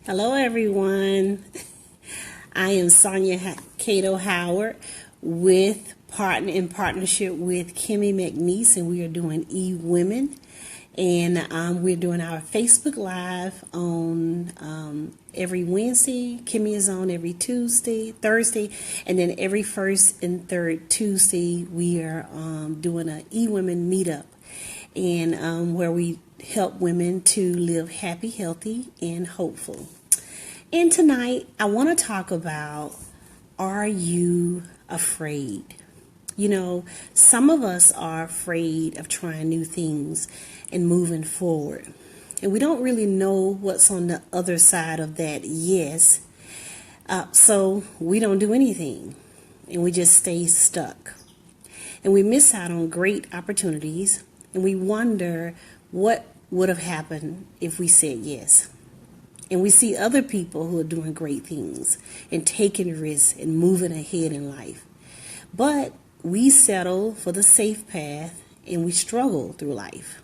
Hello, everyone. I am Sonia Cato Howard in partnership with Kimmy McNeese, and we are doing E-Women. And we're doing our Facebook Live on every Wednesday. Kimmy is on every Thursday, and then every first and third Tuesday we are doing an E-Women meetup, and where we help women to live happy, healthy, and hopeful. And tonight, I want to talk about, are you afraid? You know, some of us are afraid of trying new things and moving forward. And we don't really know what's on the other side of that yes. So we don't do anything. And we just stay stuck. And we miss out on great opportunities. And we wonder what would have happened if we said yes. And we see other people who are doing great things and taking risks and moving ahead in life. But we settle for the safe path and we struggle through life.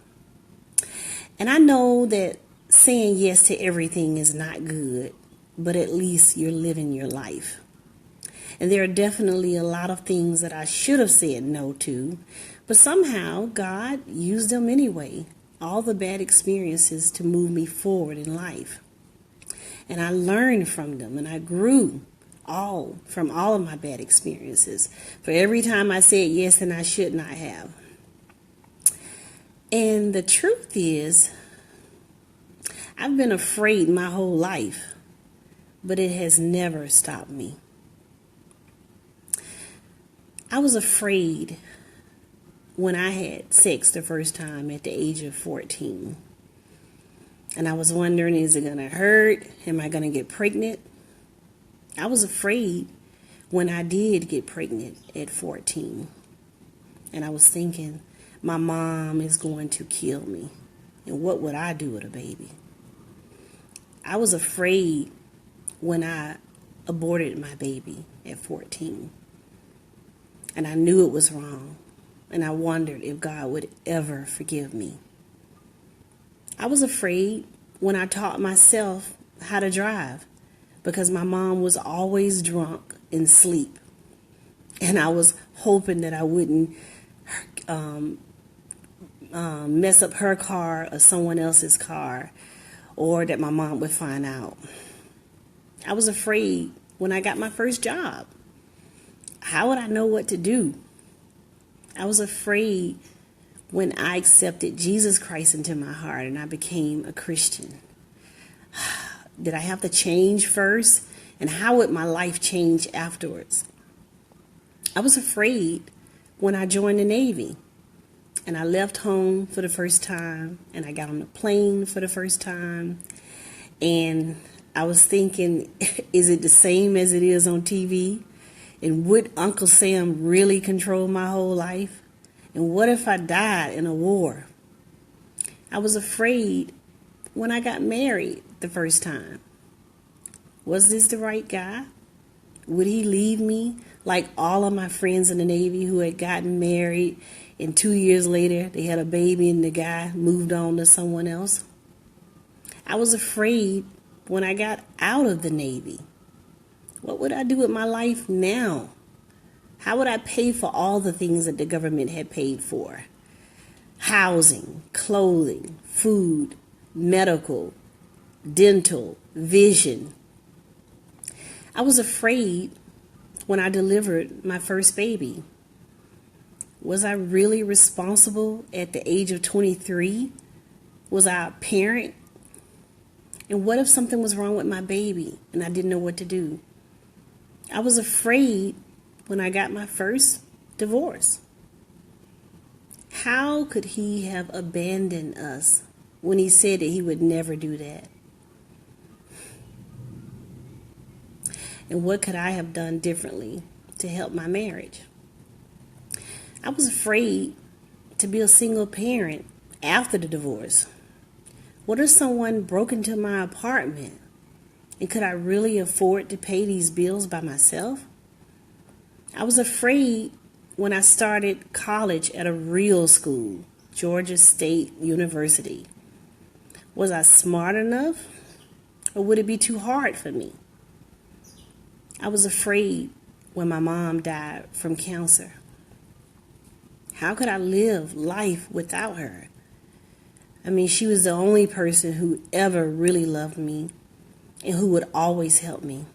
And I know that saying yes to everything is not good, but at least you're living your life. And there are definitely a lot of things that I should have said no to, but somehow God used them anyway. All the bad experiences to move me forward in life. And I learned from them, and I grew from all of my bad experiences. For every time I said yes, and I should not have. And the truth is, I've been afraid my whole life, but it has never stopped me. I was afraid when I had sex the first time at the age of 14. And I was wondering, is it going to hurt? Am I going to get pregnant? I was afraid when I did get pregnant at 14. And I was thinking, my mom is going to kill me. And what would I do with a baby? I was afraid when I aborted my baby at 14. And I knew it was wrong. And I wondered if God would ever forgive me. I was afraid when I taught myself how to drive because my mom was always drunk and asleep. And I was hoping that I wouldn't mess up her car or someone else's car, or that my mom would find out. I was afraid when I got my first job. How would I know what to do? I was afraid when I accepted Jesus Christ into my heart and I became a Christian. Did I have to change first? And how would my life change afterwards? I was afraid when I joined the Navy and I left home for the first time and I got on a plane for the first time. And I was thinking, is it the same as it is on TV? And would Uncle Sam really control my whole life? And what if I died in a war? I was afraid when I got married the first time. Was this the right guy? Would he leave me like all of my friends in the Navy who had gotten married and 2 years later they had a baby and the guy moved on to someone else? I was afraid when I got out of the Navy. What would I do with my life now? How would I pay for all the things that the government had paid for? Housing, clothing, food, medical, dental, vision. I was afraid when I delivered my first baby. Was I really responsible at the age of 23? Was I a parent? And what if something was wrong with my baby and I didn't know what to do? I was afraid when I got my first divorce. How could he have abandoned us when he said that he would never do that? And what could I have done differently to help my marriage? I was afraid to be a single parent after the divorce. What if someone broke into my apartment? And could I really afford to pay these bills by myself? I was afraid when I started college at a real school, Georgia State University. Was I smart enough? Or would it be too hard for me? I was afraid when my mom died from cancer. How could I live life without her? I mean, she was the only person who ever really loved me and who would always help me.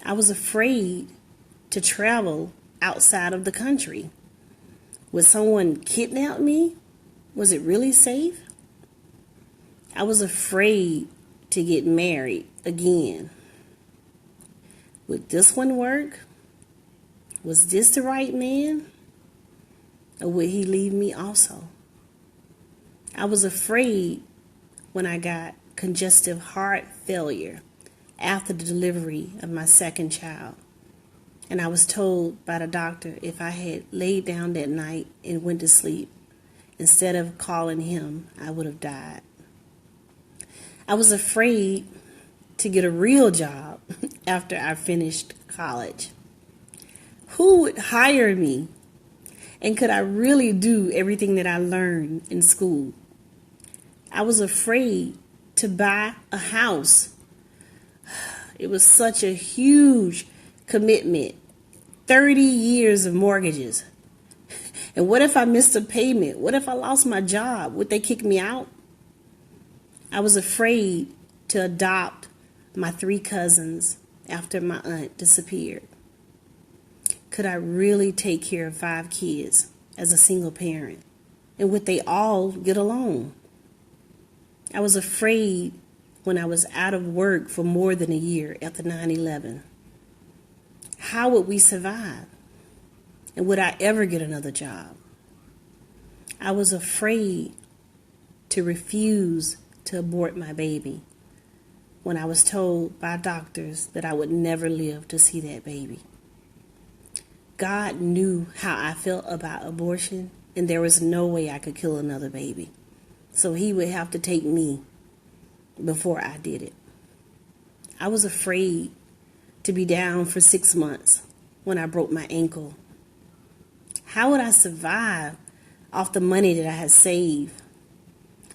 I was afraid to travel outside of the country. Would someone kidnap me? Was it really safe? I was afraid to get married again. Would this one work? Was this the right man? Or would he leave me also? I was afraid when I got congestive heart failure after the delivery of my second child. And I was told by the doctor if I had laid down that night and went to sleep, instead of calling him, I would have died. I was afraid to get a real job after I finished college. Who would hire me? And could I really do everything that I learned in school? I was afraid to buy a house. It was such a huge commitment. 30 years of mortgages. And what if I missed a payment? What if I lost my job? Would they kick me out? I was afraid to adopt my 3 cousins after my aunt disappeared. Could I really take care of 5 kids as a single parent? And would they all get along? I was afraid when I was out of work for more than a year after 9/11. How would we survive? And would I ever get another job? I was afraid to refuse to abort my baby when I was told by doctors that I would never live to see that baby. God knew how I felt about abortion, and there was no way I could kill another baby. So he would have to take me before I did it. I was afraid to be down for 6 months when I broke my ankle. How would I survive off the money that I had saved?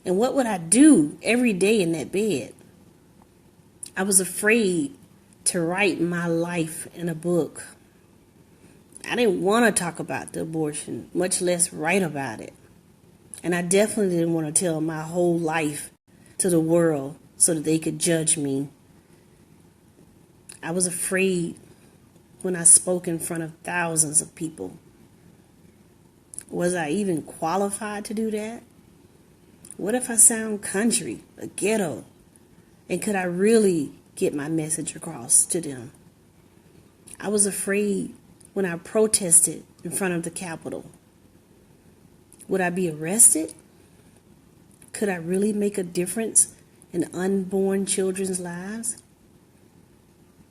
And what would I do every day in that bed? I was afraid to write my life in a book. I didn't want to talk about the abortion, much less write about it. And I definitely didn't want to tell my whole life to the world so that they could judge me. I was afraid when I spoke in front of thousands of people. Was I even qualified to do that? What if I sound country, a ghetto? And could I really get my message across to them? I was afraid when I protested in front of the Capitol. Would I be arrested? Could I really make a difference in unborn children's lives?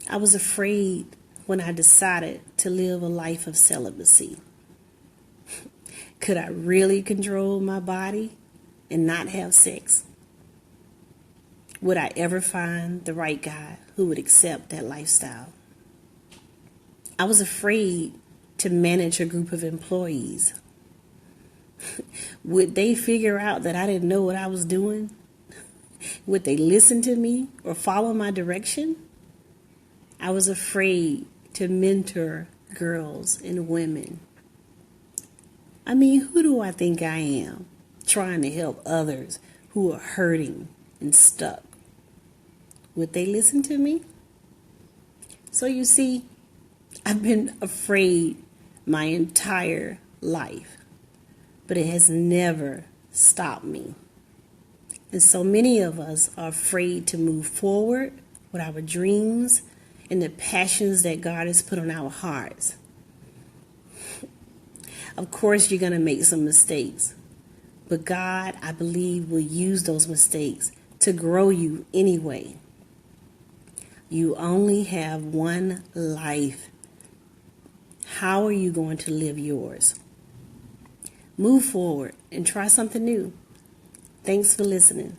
I was afraid when I decided to live a life of celibacy. Could I really control my body and not have sex? Would I ever find the right guy who would accept that lifestyle? I was afraid to manage a group of employees. Would they figure out that I didn't know what I was doing? Would they listen to me or follow my direction? I was afraid to mentor girls and women. I mean, who do I think I am, trying to help others who are hurting and stuck? Would they listen to me? So you see, I've been afraid my entire life, but it has never stopped me. And so many of us are afraid to move forward with our dreams and the passions that God has put on our hearts. Of course, you're going to make some mistakes, but God, I believe, will use those mistakes to grow you anyway. You only have one life. How are you going to live yours? Move forward and try something new. Thanks for listening.